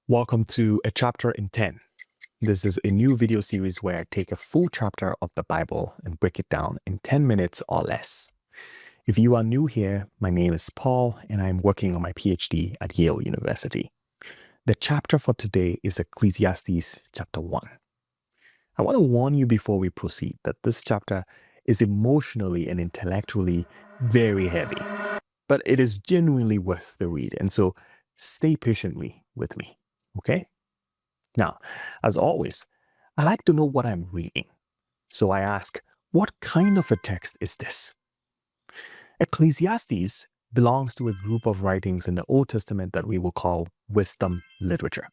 Welcome to A Chapter in 10. This is a new video series where I take a full chapter of the Bible and break it down in 10 minutes or less. If you are new here, my name is Paul and I'm working on my PhD at Yale University. The chapter for today is Ecclesiastes chapter 1. I want to warn you before we proceed that this chapter is emotionally and intellectually very heavy, but it is genuinely worth the read, and so stay patiently with me, okay? Now, as always, I like to know what I'm reading. So I ask, what kind of a text is this? Ecclesiastes belongs to a group of writings in the Old Testament that we will call wisdom literature.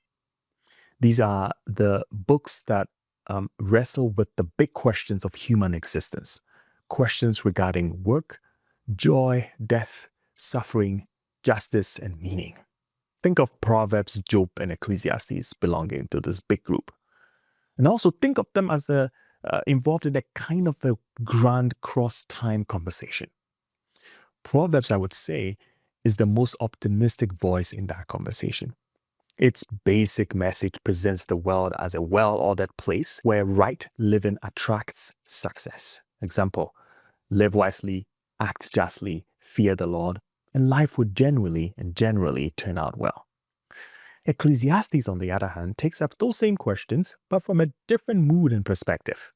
These are the books that wrestle with the big questions of human existence, questions regarding work, joy, death, suffering, justice, and meaning. Think of Proverbs, Job, and Ecclesiastes belonging to this big group. And also think of them as involved in a kind of a grand cross-time conversation. Proverbs, I would say, is the most optimistic voice in that conversation. Its basic message presents the world as a well-ordered place where right living attracts success. Example, live wisely, act justly, fear the Lord, and life would generally turn out well. Ecclesiastes, on the other hand, takes up those same questions, but from a different mood and perspective.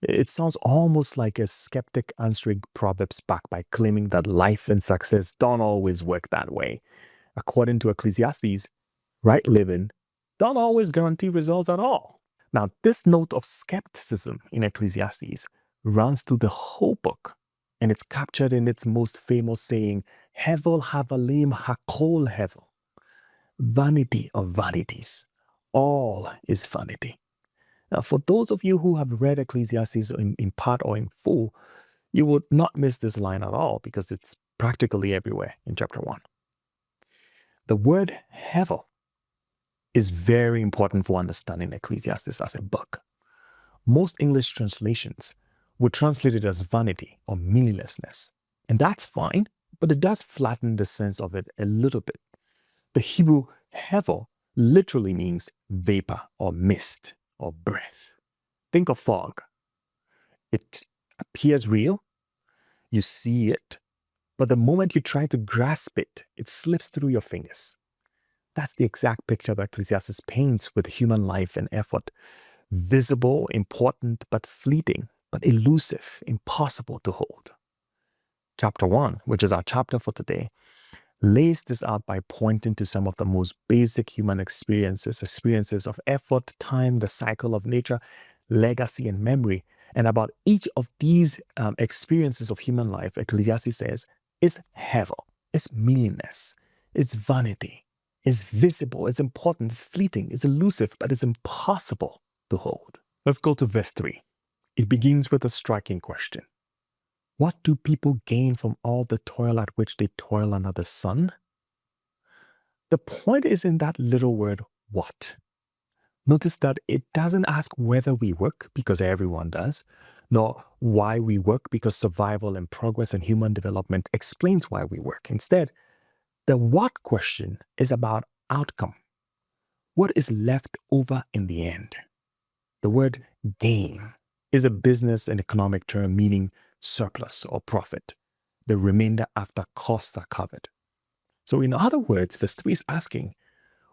It sounds almost like a skeptic answering Proverbs back by claiming that life and success don't always work that way. According to Ecclesiastes, right living don't always guarantee results at all. Now, this note of skepticism in Ecclesiastes runs through the whole book, and it's captured in its most famous saying, Hevel havalim hakol hevel. Vanity of vanities. All is vanity. Now, for those of you who have read Ecclesiastes in part or in full, you would not miss this line at all because it's practically everywhere in chapter 1. The word hevel is very important for understanding Ecclesiastes as a book. Most English translations would translate it as vanity or meaninglessness. And that's fine, but it does flatten the sense of it a little bit. The Hebrew hevel literally means vapor or mist or breath. Think of fog. It appears real, you see it, but the moment you try to grasp it, it slips through your fingers. That's the exact picture that Ecclesiastes paints with human life and effort. Visible, important, but fleeting, but elusive, impossible to hold. Chapter 1, which is our chapter for today, lays this out by pointing to some of the most basic human experiences of effort, time, the cycle of nature, legacy, and memory. And about each of these experiences of human life, Ecclesiastes says, is hevel, it's meaningless, it's vanity, it's visible, it's important, it's fleeting, it's elusive, but it's impossible to hold. Let's go to verse 3. It begins with a striking question. What do people gain from all the toil at which they toil under the sun? The point is in that little word, what. Notice that it doesn't ask whether we work, because everyone does, nor why we work, because survival and progress and human development explains why we work. Instead, the what question is about outcome. What is left over in the end? The word gain is a business and economic term meaning surplus or profit, the remainder after costs are covered. So in other words, verse 3 is asking,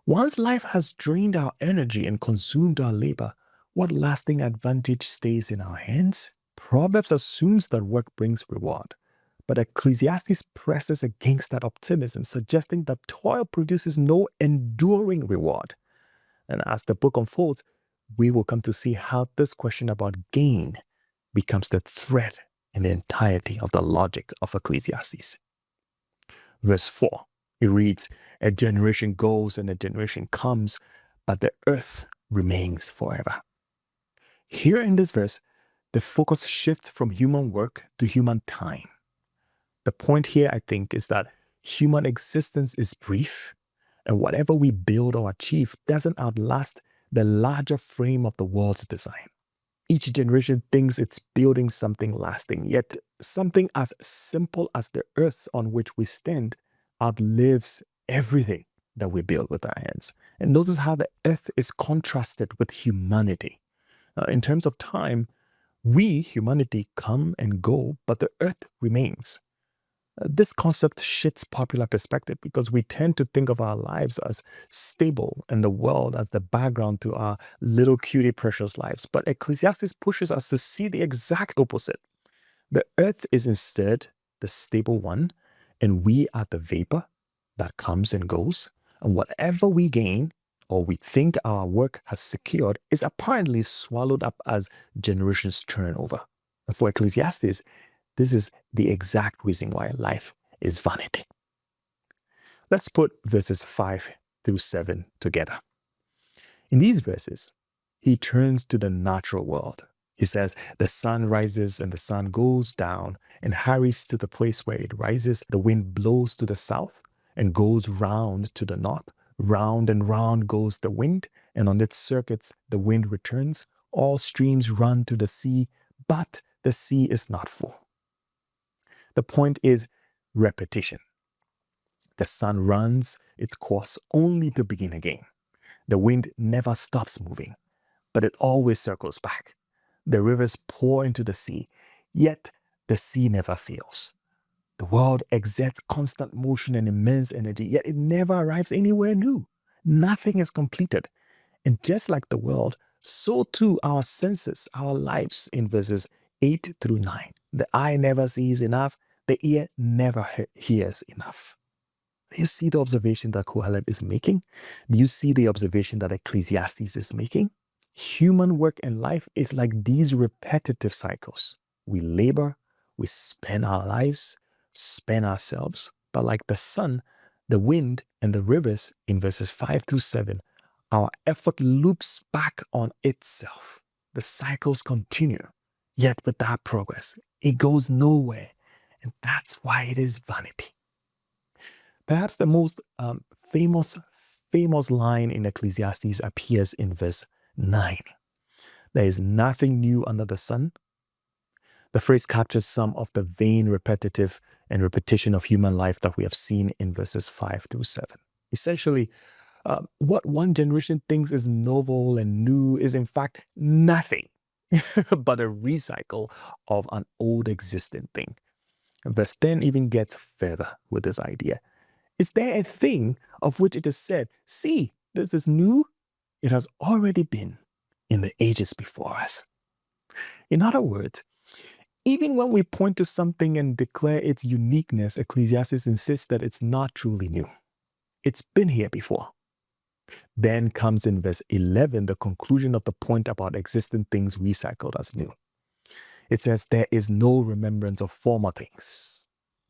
once life has drained our energy and consumed our labor, what lasting advantage stays in our hands? Proverbs assumes that work brings reward, but Ecclesiastes presses against that optimism, suggesting that toil produces no enduring reward. And as the book unfolds, we will come to see how this question about gain becomes the thread in the entirety of the logic of Ecclesiastes. Verse 4, it reads, a generation goes and a generation comes, but the earth remains forever. Here in this verse, the focus shifts from human work to human time. The point here, I think, is that human existence is brief, and whatever we build or achieve doesn't outlast the larger frame of the world's design. Each generation thinks it's building something lasting, yet something as simple as the earth on which we stand outlives everything that we build with our hands. And notice how the earth is contrasted with humanity. In terms of time, we, humanity, come and go, but the earth remains. This concept shifts popular perspective because we tend to think of our lives as stable and the world as the background to our little cutie precious lives. But Ecclesiastes pushes us to see the exact opposite. The earth is instead the stable one, and we are the vapor that comes and goes. And whatever we gain or we think our work has secured is apparently swallowed up as generations turn over. And for Ecclesiastes, this is the exact reason why life is vanity. Let's put verses 5 through 7 together. In these verses, he turns to the natural world. He says, the sun rises and the sun goes down and hurries to the place where it rises. The wind blows to the south and goes round to the north. Round and round goes the wind, and on its circuits the wind returns. All streams run to the sea, but the sea is not full. The point is repetition. The sun runs its course only to begin again. The wind never stops moving, but it always circles back. The rivers pour into the sea, yet the sea never fails. The world exerts constant motion and immense energy, yet it never arrives anywhere new. Nothing is completed. And just like the world, so too our senses, our lives in verses 8 through 9. The eye never sees enough. The ear never hears enough. Do you see the observation that Kohelet is making? Do you see the observation that Ecclesiastes is making? Human work and life is like these repetitive cycles. We labor, we spend our lives, spend ourselves, but like the sun, the wind, and the rivers in verses 5 through 7, our effort loops back on itself. The cycles continue, yet without progress. It goes nowhere. And that's why it is vanity. Perhaps the most famous line in Ecclesiastes appears in verse 9. There is nothing new under the sun. The phrase captures some of the vain, repetitive, and repetition of human life that we have seen in verses 5 through 7. Essentially, what one generation thinks is novel and new is in fact nothing but a recycle of an old existing thing. Verse 10 even gets further with this idea. Is there a thing of which it is said, see, this is new? It has already been in the ages before us. In other words, even when we point to something and declare its uniqueness, Ecclesiastes insists that it's not truly new. It's been here before. Then comes in verse 11 the conclusion of the point about existing things recycled as new. It says, there is no remembrance of former things,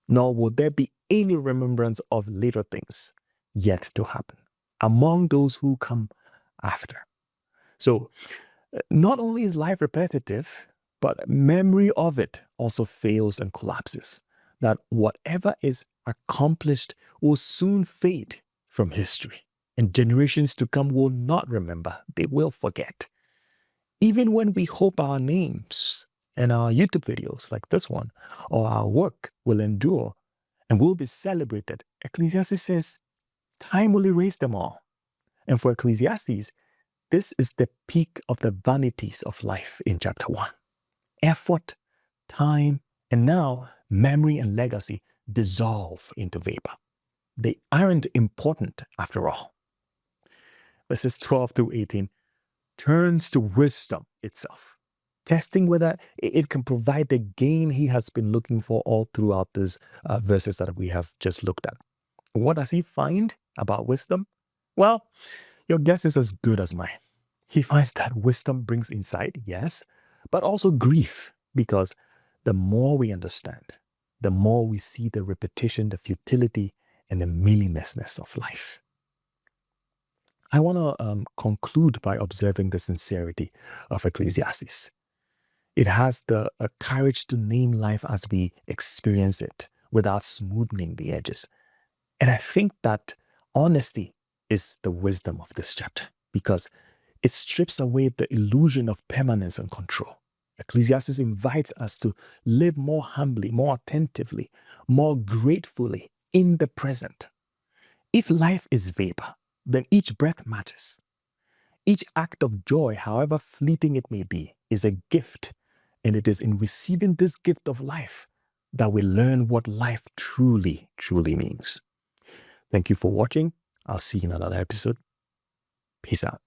nor will there be any remembrance of later things yet to happen among those who come after. So, not only is life repetitive, but memory of it also fails and collapses. That whatever is accomplished will soon fade from history, and generations to come will not remember, they will forget. Even when we hope our names and our YouTube videos like this one, or our work will endure and will be celebrated, Ecclesiastes says, time will erase them all. And for Ecclesiastes, this is the peak of the vanities of life in chapter 1. Effort, time, and now memory and legacy dissolve into vapor. They aren't important after all. Verses 12 through 18 turns to wisdom itself, testing whether it can provide the gain he has been looking for all throughout these verses that we have just looked at. What does he find about wisdom? Well, your guess is as good as mine. He finds that wisdom brings insight, yes, but also grief, because the more we understand, the more we see the repetition, the futility, and the meaninglessness of life. I want to conclude by observing the sincerity of Ecclesiastes. It has the courage to name life as we experience it without smoothing the edges. And I think that honesty is the wisdom of this chapter because it strips away the illusion of permanence and control. Ecclesiastes invites us to live more humbly, more attentively, more gratefully in the present. If life is vapor, then each breath matters. Each act of joy, however fleeting it may be, is a gift, and it is in receiving this gift of life that we learn what life truly, truly means. Thank you for watching. I'll see you in another episode. Peace out.